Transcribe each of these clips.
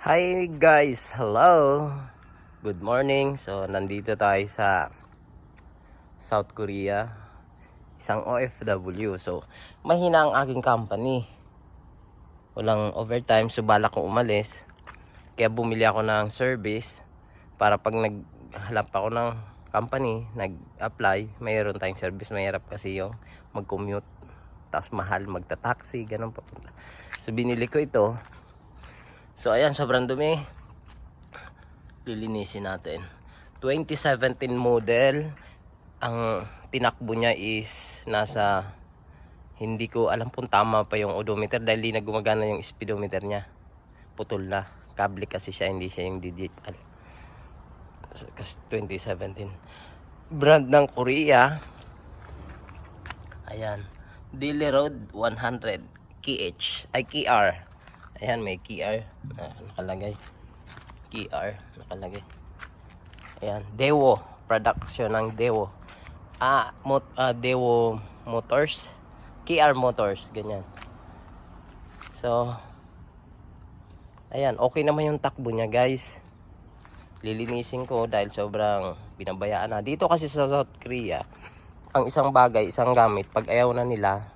Hi guys, hello. Good morning. So nandito tayo sa South Korea, isang OFW. So mahina ang aking company. Walang overtime, so balak kong umalis. Kaya bumili ako ng service para pag naghanap ako ng company, nag-apply, mayroon tayong service. Mahirap kasi yung mag-commute, tapos mahal magta-taxi, ganun papunta. So binili ko ito. So ayan, sobrang dumi. Lilinisin natin. 2017 model. Ang tinakbo niya is nasa, hindi ko alam kung tama pa yung odometer dahil di na gumagana yung speedometer niya. Putol na. Kable kasi siya, hindi siya yung digital. Kasi 2017. Brand ng Korea. Ayan. Daily Road 100 KH. Ay, KR. Ayan, may KR. Nakalagay. KR. Nakalagay. Ayan. Dewo. Production ng Dewo. Dewo Motors. KR Motors. Ganyan. So, ayan. Okay naman yung takbo niya, guys. Lilinisin ko dahil sobrang binabayaan na. Dito kasi sa South Korea, ang isang bagay, isang gamit, pag ayaw na nila,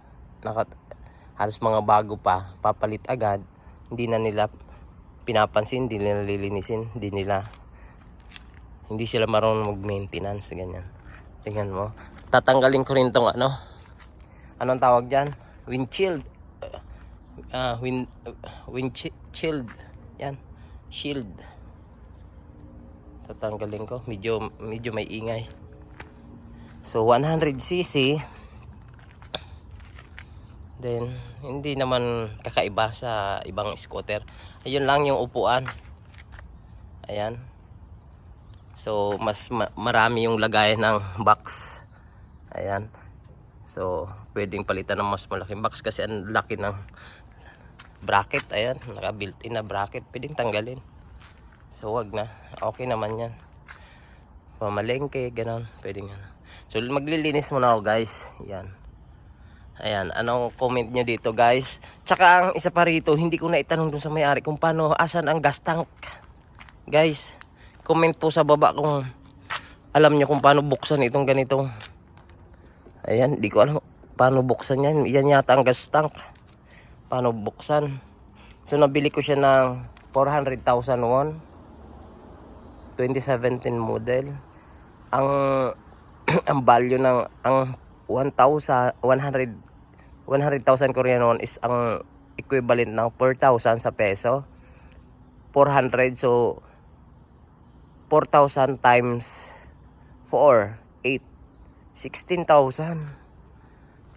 halos mga bago pa, papalit agad, hindi na nila pinapansin, hindi nila lilinisin, hindi sila marunong mag-maintenance, ganyan. Tingnan mo. Tatanggalin ko rin tong anong tawag dyan? Windshield. Windshield. Yan. Shield. Tatanggalin ko. Medyo may ingay. So 100cc. Then hindi naman kakaiba sa ibang scooter. Ayun lang yung upuan. Ayan. So mas marami yung lagayan ng box. Ayan. So pwedeng palitan ng mas malaking box kasi ang laki ng bracket. Ayan, naka-built-in na bracket. Pwedeng tanggalin. So wag na. Okay naman yan. Pamalengke, gano'n. Pwedeng ano. So maglilinis muna ako, guys. Yan. Ayan, anong comment nyo dito, guys? Tsaka ang isa pa rito, hindi ko na itanong dun sa may-ari kung paano, asan ang gas tank. Guys, comment po sa baba kung alam nyo kung paano buksan itong ganitong. Ayan, di ko alam paano buksan yan. Yan yata ang gas tank. Paano buksan. So nabili ko siya ng 400,000 won. 2017 model. Ang ang value ng ang 100,000 Korean won is ang equivalent ng 4,000 sa peso. 400, so 4,000 times 4, 8, 16,000.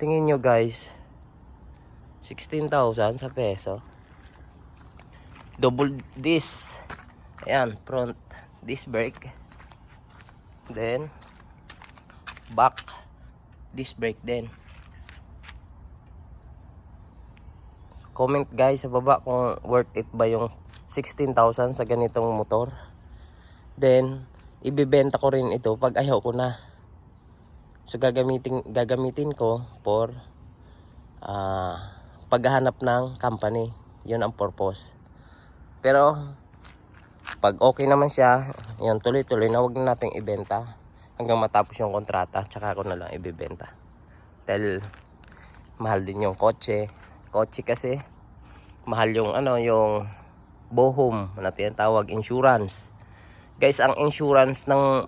Tingin nyo, guys. 16,000 sa peso. Double disc. Ayan, front disc brake. Then back disc brake din. Comment, guys, sa baba kung worth it ba yung 16,000 sa ganitong motor. Then ibebenta ko rin ito pag ayaw ko na. So gagamitin ko for paghahanap ng company. Yun ang purpose. Pero pag okay naman siya, yun, tuloy-tuloy na, wag na nating ibenta hanggang matapos yung kontrata, tsaka ako na lang ibebenta. Dahil mahal din yung kotse. Kotse kasi mahal yung yung bohom na tinatawag, insurance. Guys, ang insurance ng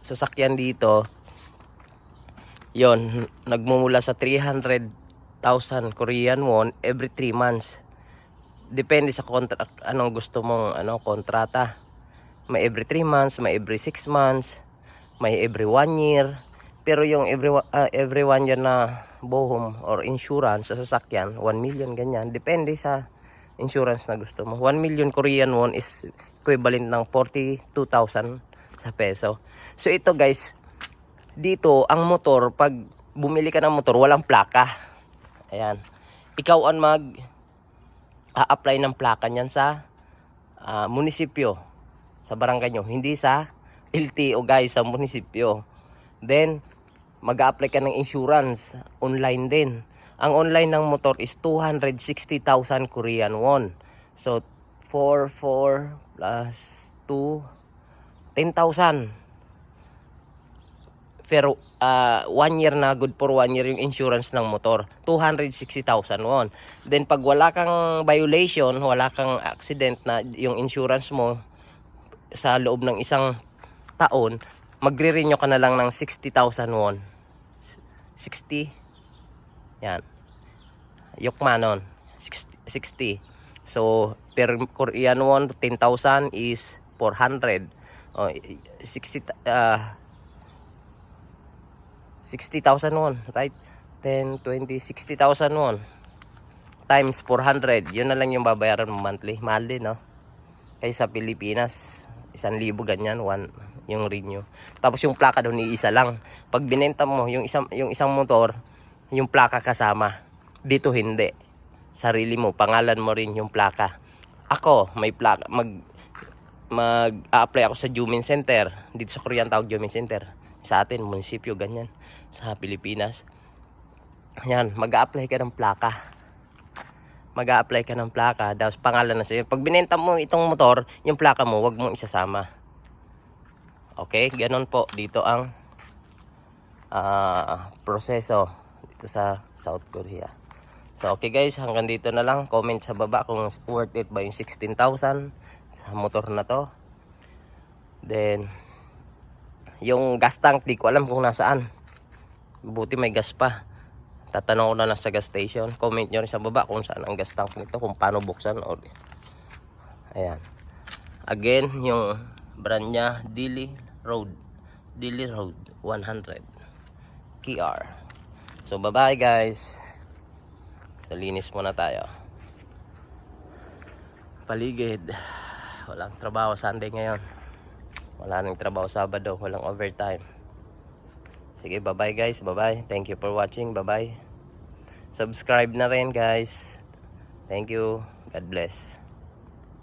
sasakyan dito, yon, nagmumula sa 300,000 Korean won every 3 months. Depende sa contract, anong gusto mong kontrata. May every 3 months, may every 6 months, may every 1 year. Pero yung every 1 year na bohom or insurance sa sasakyan, 1 million ganyan. Depende sa insurance na gusto mo. 1 million Korean won is equivalent ng 42,000 sa peso. So ito, guys, dito ang motor, pag bumili ka ng motor, walang plaka. Ayan. Ikaw ang apply ng plaka niyan sa munisipyo, sa barangay nyo, hindi sa LTO, guys, sa munisipyo. Then mag-a-apply ka ng insurance online din. Ang online ng motor is 260,000 Korean won. So 4 plus 2, 10,000. Pero 1 year na, good for 1 year yung insurance ng motor. 260,000 won. Then pag wala kang violation, wala kang accident na yung insurance mo sa loob ng isang taon, magre-renew ka na lang ng 60,000 won. 60. Yan. Yokmanon. 60. So, per Korean won, 10,000 is 400. 60,000 won, right? 10, 20, 60,000 won. Times 400. Yun na lang yung babayaran mo monthly. Mahal din, no? Kaysa sa Pilipinas, 1,000 ganyan, yung renew. Tapos yung plaka doon, iisa lang. Pag binenta mo, yung isang motor, yung plaka kasama. Dito hindi. Sarili mo, pangalan mo rin yung plaka. Ako, may plaka, mag-a-apply ako sa Jumin Center. Dito sa Korean tawag Jumin Center. Sa atin, munisipyo, ganyan. Sa Pilipinas. Yan, mag-a-apply ka ng plaka. Mag-a-apply ka ng plaka. Tapos pangalan na sa'yo. Pag binenta mo itong motor, yung plaka mo, wag mong isasama. Okay, ganon po. Dito ang proseso dito sa South Korea. So okay guys, hanggang dito na lang. Comment sa baba kung worth it ba yung 16,000 sa motor na to. Then yung gas tank, di ko alam kung nasaan. Buti may gas pa. Tatanong ko na lang sa gas station. Comment nyo rin sa baba kung saan ang gas tank nito, kung paano buksan. Ayan. Again, yung brand nya, Dili Road 100 KR. So bye bye guys. So linis muna tayo. Paligid, walang trabaho Sunday ngayon. Wala nang trabaho Sabado, walang overtime. Sige, bye bye guys, bye bye. Thank you for watching, bye bye. Subscribe na rin guys. Thank you, God bless.